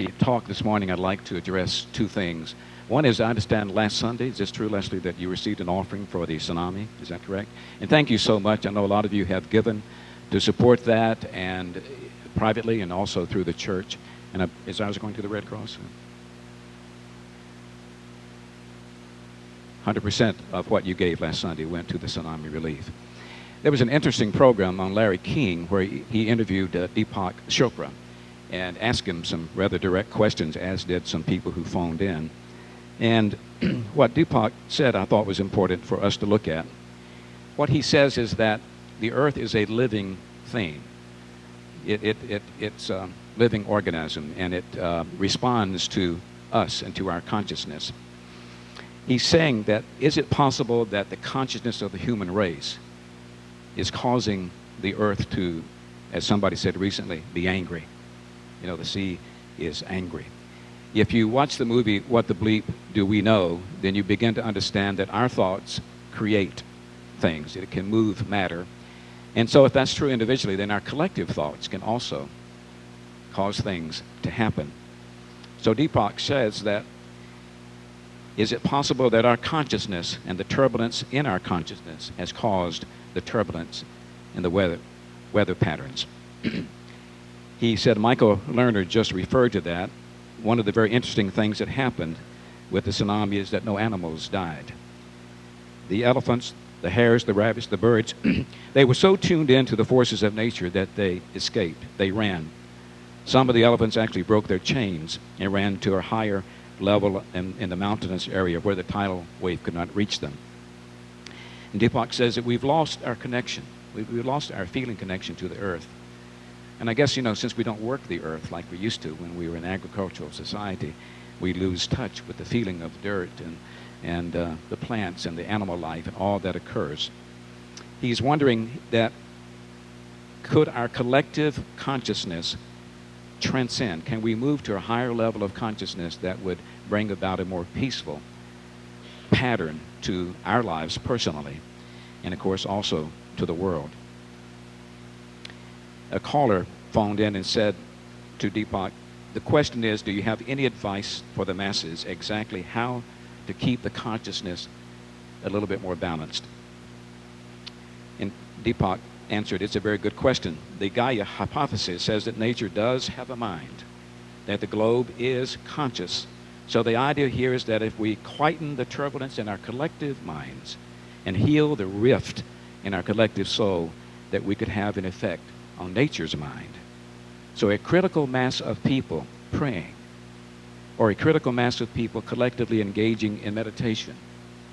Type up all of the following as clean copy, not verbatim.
the talk this morning, I'd like to address two things. One is, I understand last Sunday, is this true, Leslie, that you received an offering for the tsunami? Is that correct? And thank you so much. I know a lot of you have given to support that, and privately and also through the church. And as I was going to the Red Cross, 100% of what you gave last Sunday went to the tsunami relief. There was an interesting program on Larry King where he interviewed Deepak Chopra and asked him some rather direct questions, as did some people who phoned in. And what Deepak said I thought was important for us to look at. What he says is that the earth is a living thing. It's a living organism, and it responds to us and to our consciousness. He's saying that, is it possible that the consciousness of the human race is causing the earth to, as somebody said recently, be angry? You know, the sea is angry. If you watch the movie What the Bleep Do We Know, then you begin to understand that our thoughts create things. It can move matter. And so if that's true individually, then our collective thoughts can also cause things to happen. So Deepak says that, is it possible that our consciousness and the turbulence in our consciousness has caused the turbulence in the weather patterns? He said, Michael Lerner just referred to that. One of the very interesting things that happened with the tsunami is that no animals died. The elephants, the hares, the rabbits, the birds, they were so tuned in to the forces of nature that they escaped. They ran. Some of the elephants actually broke their chains and ran to a higher level in the mountainous area where the tidal wave could not reach them. And Deepak says that we've lost our connection. We've lost our feeling connection to the earth. And I guess, you know, since we don't work the earth like we used to when we were in agricultural society, we lose touch with the feeling of dirt and the plants and the animal life and all that occurs. He's wondering that, could our collective consciousness transcend? Can we move to a higher level of consciousness that would bring about a more peaceful pattern to our lives personally, and of course also to the world? A caller phoned in and said to Deepak, the question is, do you have any advice for the masses exactly how to keep the consciousness a little bit more balanced? And Deepak answered, it's a very good question. The Gaia hypothesis says that nature does have a mind, that the globe is conscious. So the idea here is that if we quieten the turbulence in our collective minds and heal the rift in our collective soul, that we could have an effect on nature's mind. So a critical mass of people praying, or a critical mass of people collectively engaging in meditation,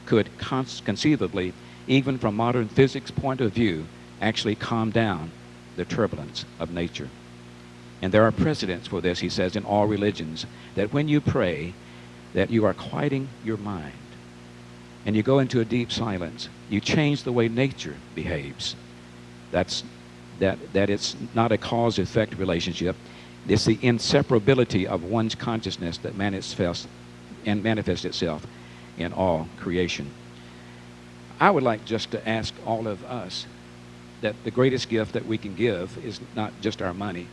could conceivably, even from modern physics point of view, actually calm down the turbulence of nature. And there are precedents for this, he says, in all religions, that when you pray, that you are quieting your mind, and you go into a deep silence. You change the way nature behaves. That it's not a cause-effect relationship. It's the inseparability of one's consciousness that manifests itself in all creation. I would like just to ask all of us that the greatest gift that we can give is not just our money.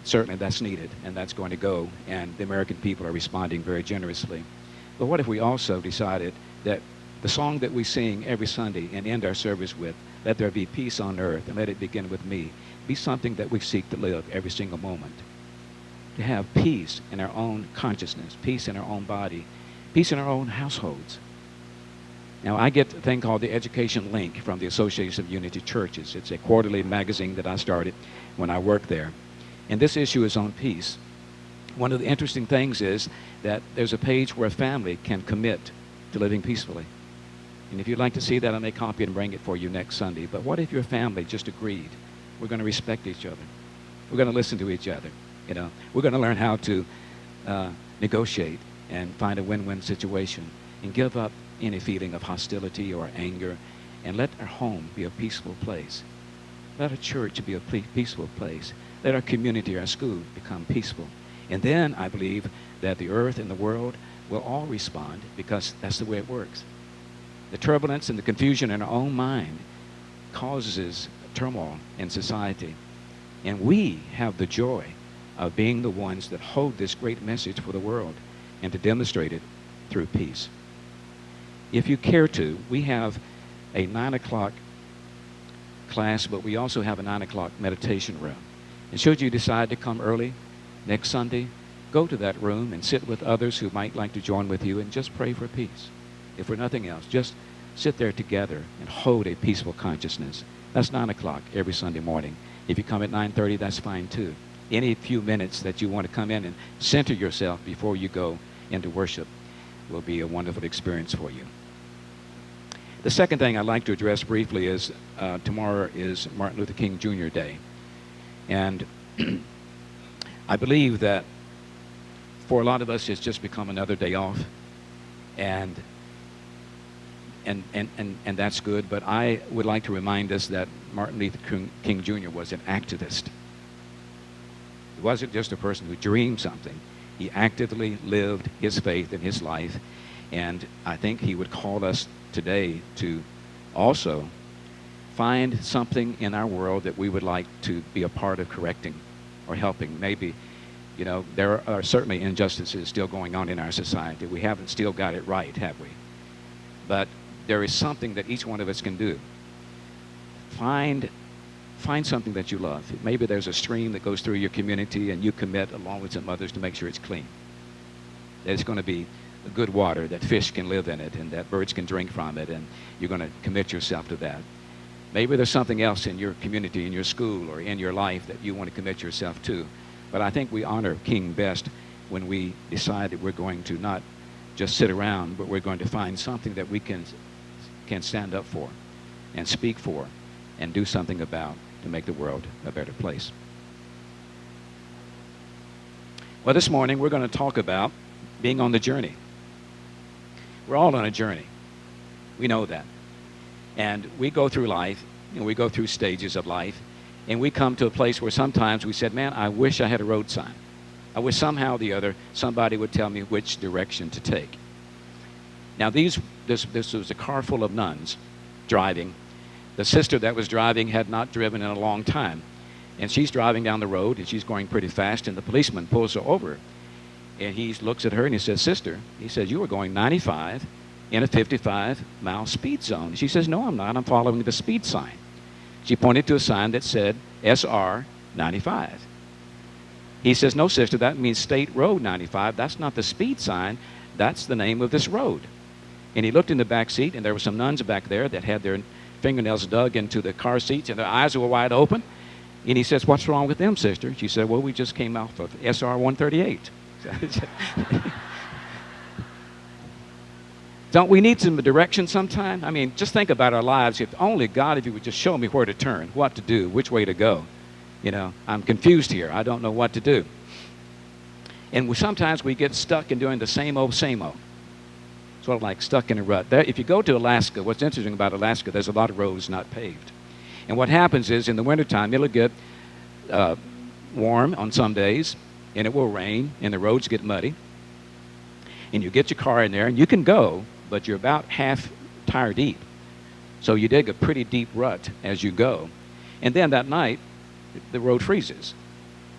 Certainly that's needed, and that's going to go, and the American people are responding very generously. But what if we also decided that the song that we sing every Sunday and end our service with, let there be peace on earth and let it begin with me, be something that we seek to live every single moment. To have peace in our own consciousness, peace in our own body, peace in our own households. Now, I get a thing called the Education Link from the Association of Unity Churches. It's a quarterly magazine that I started when I worked there. And this issue is on peace. One of the interesting things is that there's a page where a family can commit to living peacefully. And if you'd like to see that, I may copy it and bring it for you next Sunday. But what if your family just agreed? We're going to respect each other. We're going to listen to each other. You know, we're going to learn how to negotiate and find a win-win situation and give up any feeling of hostility or anger, and let our home be a peaceful place. Let our church be a peaceful place. Let our community, our school become peaceful. And then I believe that the earth and the world will all respond, because that's the way it works. The turbulence and the confusion in our own mind causes turmoil in society. And we have the joy of being the ones that hold this great message for the world and to demonstrate it through peace. If you care to, we have a 9 o'clock class, but we also have a 9 o'clock meditation room. And should you decide to come early next Sunday, go to that room and sit with others who might like to join with you and just pray for peace. If for nothing else, just sit there together and hold a peaceful consciousness. That's 9 o'clock every Sunday morning. If you come at 9:30, that's fine too. Any few minutes that you want to come in and center yourself before you go into worship will be a wonderful experience for you. The second thing I'd like to address briefly is tomorrow is Martin Luther King Jr. Day. And I believe that for a lot of us, it's just become another day off. And that's good. But I would like to remind us that Martin Luther King Jr. was an activist. He wasn't just a person who dreamed something. He actively lived his faith and his life. And I think he would call us today to also find something in our world that we would like to be a part of correcting or helping. Maybe, you know, there are certainly injustices still going on in our society. We haven't still got it right, have we? But there is something that each one of us can do. Find something that you love. Maybe there's a stream that goes through your community and you commit along with some others to make sure it's clean. That it's going to be good water, that fish can live in it and that birds can drink from it, and you're going to commit yourself to that. Maybe there's something else in your community, in your school, or in your life that you want to commit yourself to. But I think we honor King best when we decide that we're going to not just sit around, but we're going to find something that we can stand up for and speak for and do something about to make the world a better place. Well, this morning we're going to talk about being on the journey. We're all on a journey. We know that. And we go through life, and we go through stages of life, and we come to a place where sometimes we said, man, I wish I had a road sign. I wish somehow or the other somebody would tell me which direction to take. Now this was a car full of nuns driving. The sister that was driving had not driven in a long time. And she's driving down the road, and she's going pretty fast, and the policeman pulls her over. And he looks at her, and he says, sister, he says, you were going 95 in a 55-mile speed zone. She says, no, I'm not. I'm following the speed sign. She pointed to a sign that said SR 95. He says, no, sister, that means State Road 95. That's not the speed sign. That's the name of this road. And he looked in the back seat, and there were some nuns back there that had their fingernails dug into the car seats, and their eyes were wide open. And he says, what's wrong with them, sister? She said, well, we just came off of SR 138. Don't we need some direction sometime? I mean, just think about our lives. If only God, if you would just show me where to turn, what to do, which way to go. You know, I'm confused here. I don't know what to do. And sometimes we get stuck in doing the same old, same old. Sort of like stuck in a rut. If you go to Alaska, what's interesting about Alaska, there's a lot of roads not paved. And what happens is in the wintertime, it'll get warm on some days, and it will rain, and the roads get muddy. And you get your car in there, and you can go, but you're about half tire deep. So you dig a pretty deep rut as you go. And then that night, the road freezes.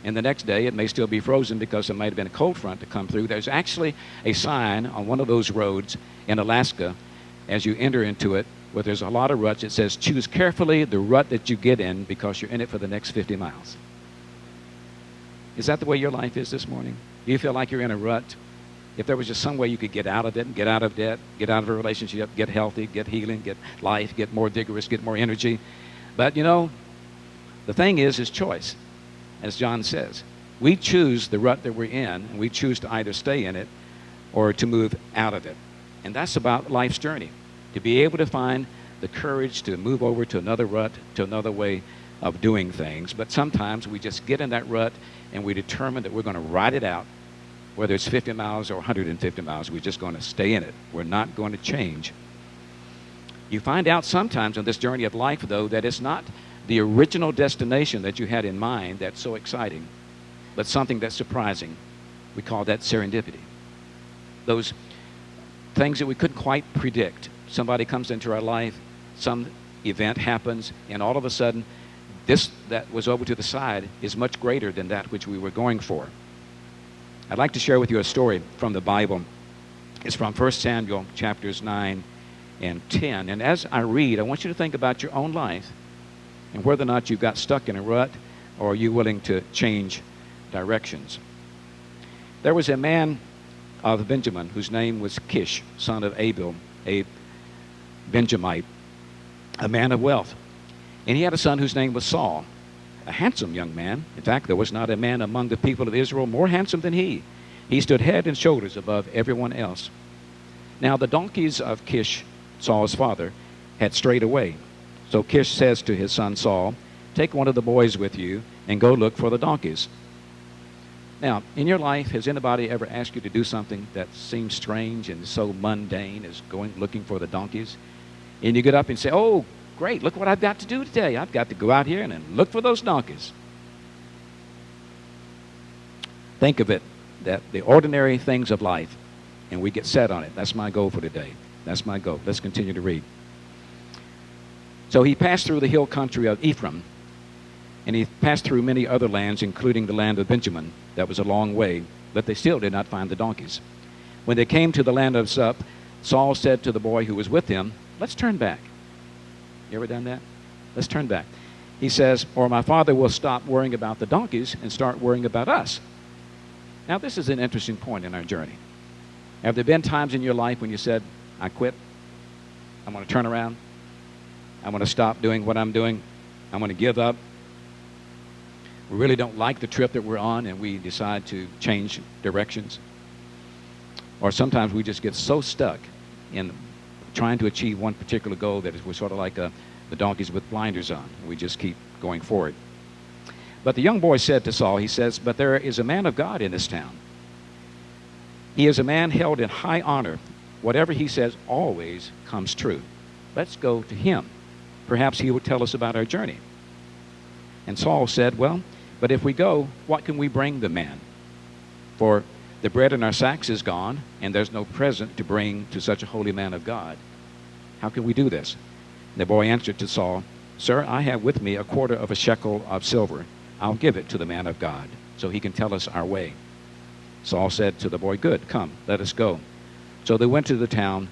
And the next day, it may still be frozen because there might have been a cold front to come through. There's actually a sign on one of those roads in Alaska as you enter into it, where there's a lot of ruts. It says, choose carefully the rut that you get in because you're in it for the next 50 miles. Is that the way your life is this morning? Do you feel like you're in a rut? If there was just some way you could get out of it, get out of debt, get out of a relationship, get healthy, get healing, get life, get more vigorous, get more energy. But, you know, the thing is choice. As John says, we choose the rut that we're in, and we choose to either stay in it or to move out of it. And that's about life's journey, to be able to find the courage to move over to another rut, to another way of doing things. But sometimes we just get in that rut and we determine that we're going to ride it out, whether it's 50 miles or 150 miles. We're just going to stay in it. We're not going to change. You find out sometimes on this journey of life, though, that it's not the original destination that you had in mind that's so exciting, but something that's surprising. We call that serendipity. Those things that we couldn't quite predict. Somebody comes into our life, some event happens, and all of a sudden, This that was over to the side is much greater than that which we were going for. I'd like to share with you a story from the Bible. It's from 1 Samuel chapters 9 and 10. And as I read, I want you to think about your own life and whether or not you've got stuck in a rut or are you willing to change directions. There was a man of Benjamin whose name was Kish, son of Abel, a Benjamite, a man of wealth. And he had a son whose name was Saul, a handsome young man. In fact, there was not a man among the people of Israel more handsome than he. He stood head and shoulders above everyone else. Now the donkeys of Kish, Saul's father, had strayed away. So Kish says to his son Saul, "Take one of the boys with you and go look for the donkeys." Now, in your life, has anybody ever asked you to do something that seems strange and so mundane as going looking for the donkeys? And you get up and say, "Oh, great, look what I've got to do today. I've got to go out here and look for those donkeys." Think of it, that the ordinary things of life, and we get set on it. That's my goal for today. That's my goal. Let's continue to read. So he passed through the hill country of Ephraim, and he passed through many other lands, including the land of Benjamin. That was a long way, but they still did not find the donkeys. When they came to the land of Zup, Saul said to the boy who was with him, "Let's turn back." You ever done that? Let's turn back. He says, "Or my father will stop worrying about the donkeys and start worrying about us." Now, this is an interesting point in our journey. Have there been times in your life when you said, "I quit. I'm going to turn around. I'm going to stop doing what I'm doing. I'm going to give up. We really don't like the trip that we're on and we decide to change directions." Or sometimes we just get so stuck in trying to achieve one particular goal that we're sort of like the donkeys with blinders on. We just keep going forward. But the young boy said to Saul, he says, "But there is a man of God in this town. He is a man held in high honor. Whatever he says always comes true. Let's go to him. Perhaps he will tell us about our journey." And Saul said, "Well, but if we go, what can we bring the man? For the bread in our sacks is gone, and there's no present to bring to such a holy man of God. How can we do this?" The boy answered to Saul, "Sir, I have with me a quarter of a shekel of silver. I'll give it to the man of God, so he can tell us our way." Saul said to the boy, "Good, come, let us go." So they went to the town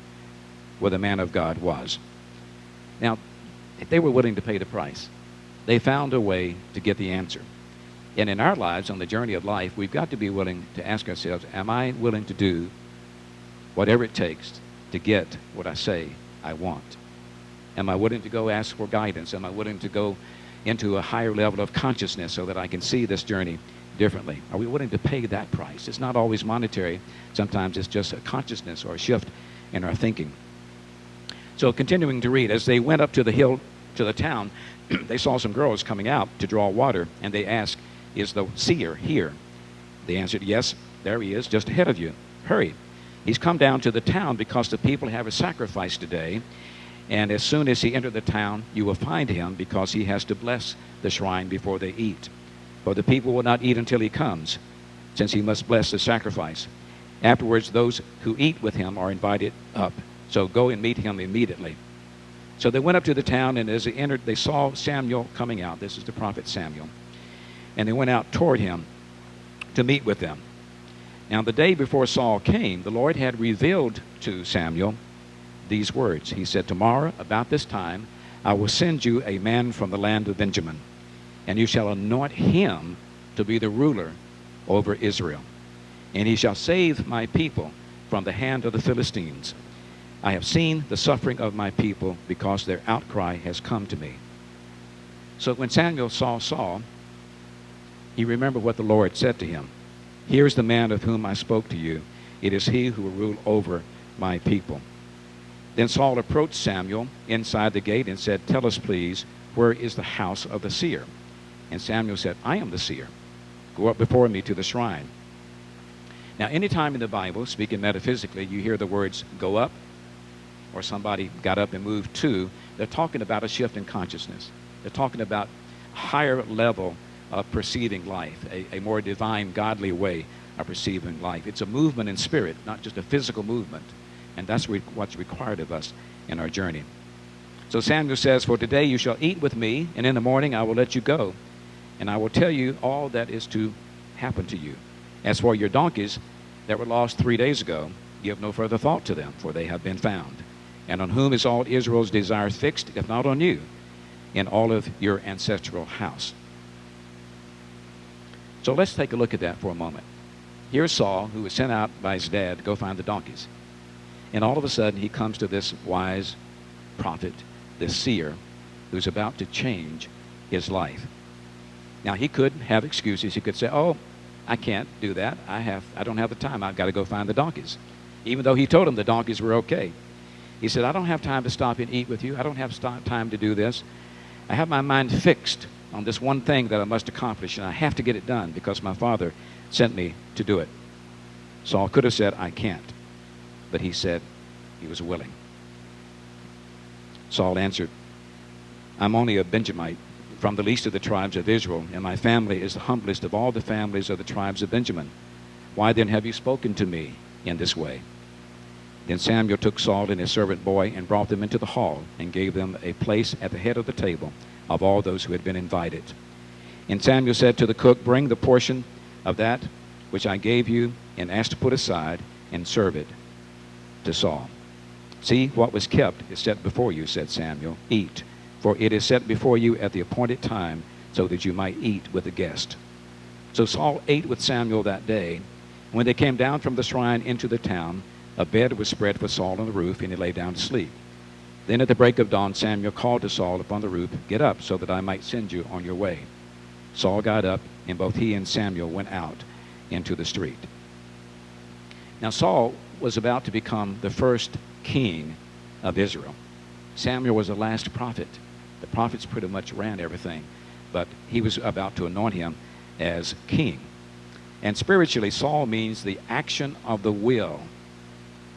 where the man of God was. Now, they were willing to pay the price. They found a way to get the answer. And in our lives, on the journey of life, we've got to be willing to ask ourselves, am I willing to do whatever it takes to get what I say I want? Am I willing to go ask for guidance? Am I willing to go into a higher level of consciousness so that I can see this journey differently? Are we willing to pay that price? It's not always monetary. Sometimes it's just a consciousness or a shift in our thinking. So continuing to read, as they went up to the hill, to the town, they saw some girls coming out to draw water, and they asked, "Is the seer here?" They answered, "Yes, there he is, just ahead of you. Hurry. He's come down to the town because the people have a sacrifice today, and as soon as he enters the town, you will find him because he has to bless the shrine before they eat. For the people will not eat until he comes, since he must bless the sacrifice. Afterwards, those who eat with him are invited up. So go and meet him immediately." So they went up to the town, and as they entered, they saw Samuel coming out. This is the prophet Samuel. And they went out toward him to meet with them. Now the day before Saul came, the Lord had revealed to Samuel these words. He said, "Tomorrow, about this time, I will send you a man from the land of Benjamin, and you shall anoint him to be the ruler over Israel. And he shall save my people from the hand of the Philistines. I have seen the suffering of my people because their outcry has come to me." So when Samuel saw Saul, he remembered what the Lord said to him. "Here is the man of whom I spoke to you. It is he who will rule over my people." Then Saul approached Samuel inside the gate and said, "Tell us, please, where is the house of the seer?" And Samuel said, "I am the seer. Go up before me to the shrine." Now, anytime in the Bible, speaking metaphysically, you hear the words "go up," or somebody got up and moved to, they're talking about a shift in consciousness. They're talking about a higher level of perceiving life, a more divine, godly way of perceiving life. It's a movement in spirit, not just a physical movement. And that's what's required of us in our journey. So Samuel says, "For today you shall eat with me, and in the morning I will let you go, and I will tell you all that is to happen to you. As for your donkeys that were lost 3 days ago, give no further thought to them, for they have been found. And on whom is all Israel's desire fixed, if not on you, in all of your ancestral house?" So let's take a look at that for a moment. Here's Saul, who was sent out by his dad to go find the donkeys. And all of a sudden, he comes to this wise prophet, this seer, who's about to change his life. Now, he could have excuses. He could say, "Oh, I can't do that. I don't have the time. I've got to go find the donkeys." Even though he told him the donkeys were okay. He said, "I don't have time to stop and eat with you. I don't have time to do this. I have my mind fixed on this one thing that I must accomplish, and I have to get it done because my father sent me to do it." Saul could have said, "I can't," but he said he was willing. Saul answered, "I'm only a Benjamite from the least of the tribes of Israel, and my family is the humblest of all the families of the tribes of Benjamin. Why then have you spoken to me in this way?" Then Samuel took Saul and his servant boy and brought them into the hall and gave them a place at the head of the table of all those who had been invited. And Samuel said to the cook, "Bring the portion of that which I gave you and asked to put aside, and serve it to Saul." "See, what was kept is set before you," said Samuel. "Eat, for it is set before you at the appointed time, so that you might eat with the guest." So Saul ate with Samuel that day. When they came down from the shrine into the town, a bed was spread for Saul on the roof, and he lay down to sleep. Then at the break of dawn, Samuel called to Saul upon the roof, "Get up, so that I might send you on your way." Saul got up, and both he and Samuel went out into the street. Now Saul was about to become the first king of Israel. Samuel was the last prophet. The prophets pretty much ran everything, but he was about to anoint him as king. And spiritually, Saul means the action of the will.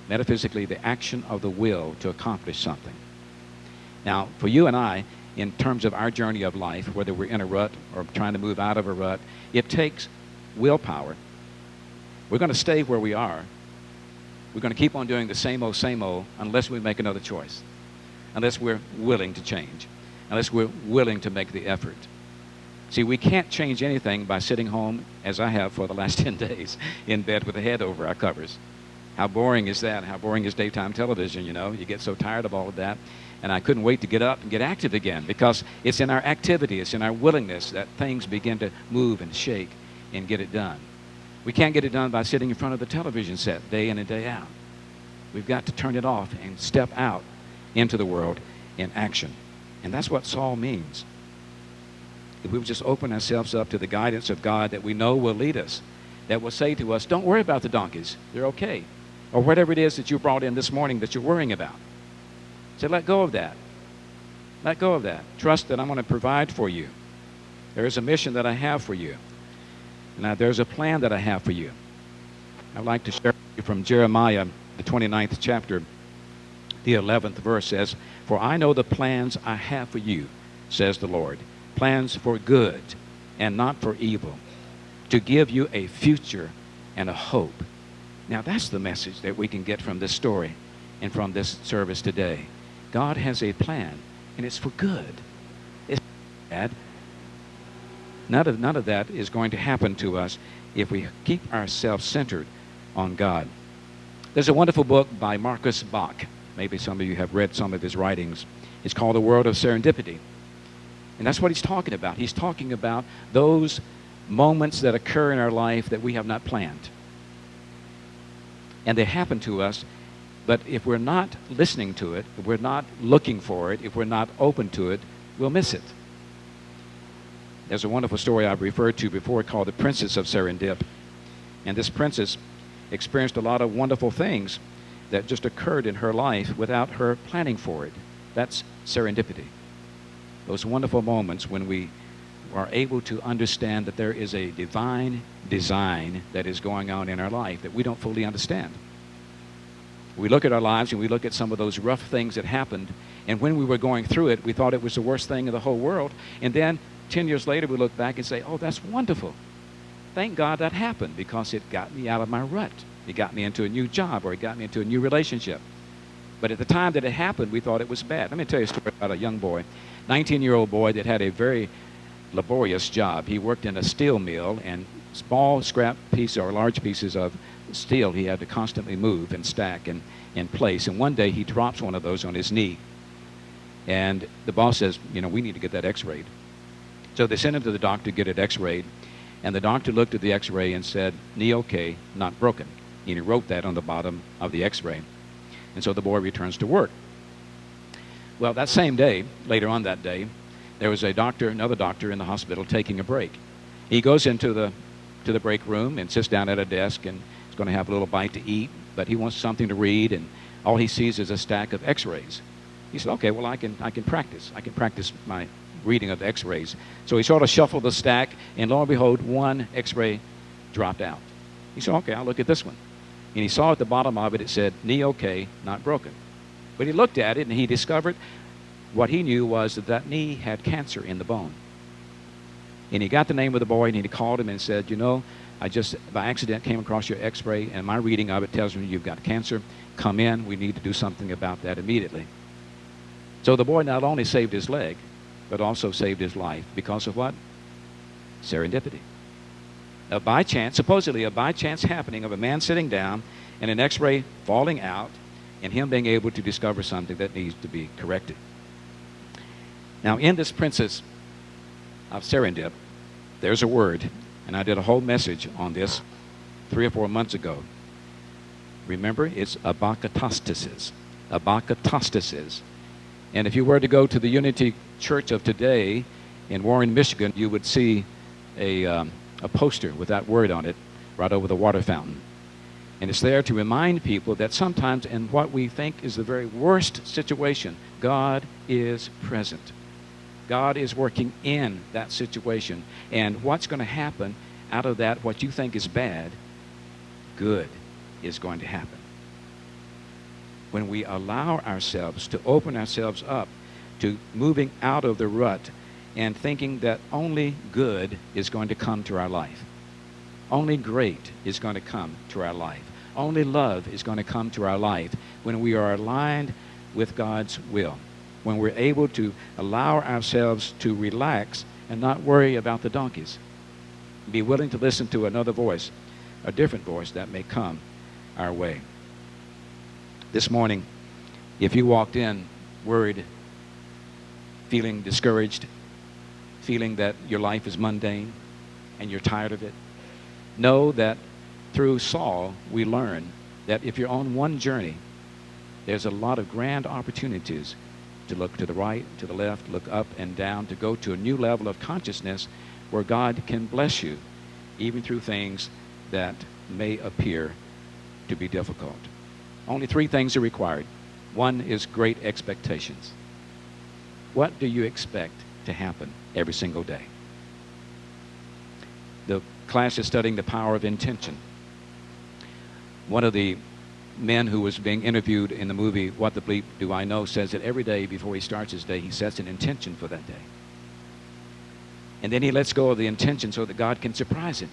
Metaphysically, the action of the will to accomplish something. Now, for you and I, in terms of our journey of life, whether we're in a rut or trying to move out of a rut, it takes willpower. We're going to stay where we are. We're going to keep on doing the same old, unless we make another choice, unless we're willing to change, unless we're willing to make the effort. See, we can't change anything by sitting home, as I have for the last 10 days, in bed with a head over our covers. How boring is that? How boring is daytime television, you know? You get so tired of all of that. And I couldn't wait to get up and get active again, because it's in our activity, it's in our willingness that things begin to move and shake and get it done. We can't get it done by sitting in front of the television set day in and day out. We've got to turn it off and step out into the world in action. And that's what Saul means. If we would just open ourselves up to the guidance of God that we know will lead us, that will say to us, "Don't worry about the donkeys, they're okay." Or whatever it is that you brought in this morning that you're worrying about. Say, let go of that. Let go of that. Trust that I'm going to provide for you. There is a mission that I have for you. Now, there's a plan that I have for you. I'd like to share with you from Jeremiah, the 29th chapter, the 11th verse says, "For I know the plans I have for you, says the Lord, plans for good and not for evil, to give you a future and a hope." Now, that's the message that we can get from this story and from this service today. God has a plan, and it's for good. It's not bad. None of that is going to happen to us if we keep ourselves centered on God. There's a wonderful book by Marcus Bach. Maybe some of you have read some of his writings. It's called The World of Serendipity. And that's what he's talking about. He's talking about those moments that occur in our life that we have not planned. And they happen to us, but if we're not listening to it, if we're not looking for it, if we're not open to it, we'll miss it. There's a wonderful story I've referred to before called The Princess of Serendip. And this princess experienced a lot of wonderful things that just occurred in her life without her planning for it. That's serendipity. Those wonderful moments when we are able to understand that there is a divine design that is going on in our life that we don't fully understand. We look at our lives and we look at some of those rough things that happened, and when we were going through it, we thought it was the worst thing in the whole world, and then 10 years later we look back and say, "Oh, that's wonderful. Thank God that happened, because it got me out of my rut. It got me into a new job, or it got me into a new relationship." But at the time that it happened, we thought it was bad. Let me tell you a story about a young boy, 19-year-old boy that had a very laborious job. He worked in a steel mill, and small scrap pieces or large pieces of steel he had to constantly move and stack and in place. And one day he drops one of those on his knee. And the boss says, you know, we need to get that x-rayed. So they sent him to the doctor to get it x-rayed. And the doctor looked at the x-ray and said, knee okay, not broken. And he wrote that on the bottom of the x-ray. And so the boy returns to work. Well, that same day, later on that day, there was a doctor, another doctor in the hospital taking a break. He goes into the break room and sits down at a desk and is going to have a little bite to eat, but he wants something to read, and all he sees is a stack of x-rays. He said, okay, well, I can practice. I can practice my reading of the x-rays. So he sort of shuffled the stack, and lo and behold, one x-ray dropped out. He said, okay, I'll look at this one. And he saw at the bottom of it, it said, knee okay, not broken. But he looked at it, and he discovered what he knew was that that knee had cancer in the bone. And he got the name of the boy, and he called him and said, you know, I just by accident came across your x-ray, and my reading of it tells me you've got cancer. Come in. We need to do something about that immediately. So the boy not only saved his leg, but also saved his life. Because of what? Serendipity. A by chance, supposedly a by chance happening of a man sitting down and an x-ray falling out and him being able to discover something that needs to be corrected. Now, in this princess of serendip, there's a word, and I did a whole message on this 3 or 4 months ago. Remember, it's abacatastasis. Abacatastasis. And if you were to go to the Unity Church of today in Warren, Michigan, you would see a poster with that word on it right over the water fountain. And it's there to remind people that sometimes in what we think is the very worst situation, God is present. God is working in that situation. And what's going to happen out of that, what you think is bad, good is going to happen. When we allow ourselves to open ourselves up to moving out of the rut and thinking that only good is going to come to our life. Only great is going to come to our life. Only love is going to come to our life when we are aligned with God's will. When we're able to allow ourselves to relax and not worry about the donkeys. Be willing to listen to another voice, a different voice that may come our way. This morning, if you walked in worried, feeling discouraged, feeling that your life is mundane and you're tired of it, know that through Saul we learn that if you're on one journey, there's a lot of grand opportunities to look to the right, to the left, look up and down, to go to a new level of consciousness where God can bless you, even through things that may appear to be difficult. Only 3 things are required. 1 is great expectations. What do you expect to happen every single day? The class is studying the power of intention. One of the men who was being interviewed in the movie What the Bleep Do I Know says that every day before he starts his day, he sets an intention for that day. And then he lets go of the intention so that God can surprise him.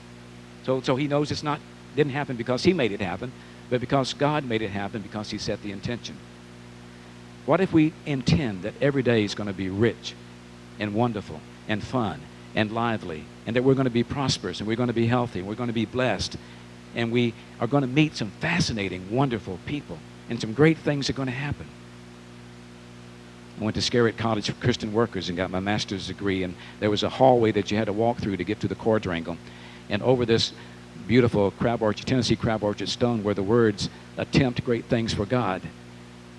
So he knows didn't happen because he made it happen, but because God made it happen because he set the intention. What if we intend that every day is going to be rich and wonderful and fun and lively, and that we're going to be prosperous and we're going to be healthy and we're going to be blessed, and we are going to meet some fascinating, wonderful people, and some great things are going to happen. I went to Scarrett College for Christian Workers and got my master's degree, and there was a hallway that you had to walk through to get to the quadrangle. And over this beautiful crab orchard, Tennessee crab orchard stone were the words, attempt great things for God.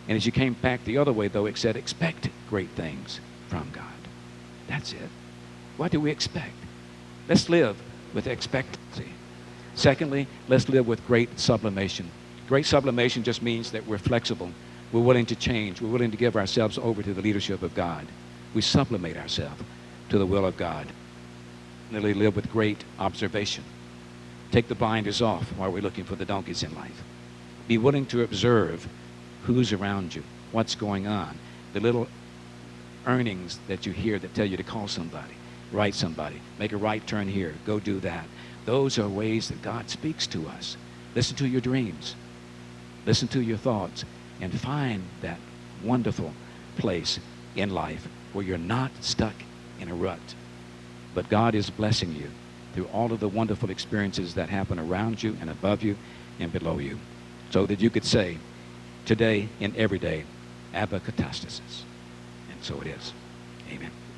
And as you came back the other way, though, it said, expect great things from God. That's it. What do we expect? Let's live with expectancy. Secondly, let's live with great sublimation. Great sublimation just means that we're flexible. We're willing to change. We're willing to give ourselves over to the leadership of God. We sublimate ourselves to the will of God. Literally live with great observation. Take the blinders off while we're looking for the donkeys in life. Be willing to observe who's around you, what's going on, the little earnings that you hear that tell you to call somebody, write somebody, make a right turn here, go do that. Those are ways that God speaks to us. Listen to your dreams. Listen to your thoughts. and find that wonderful place in life where you're not stuck in a rut, but God is blessing you through all of the wonderful experiences that happen around you and above you and below you, so that you could say today and every day, Abba Katastasis. And so it is. Amen.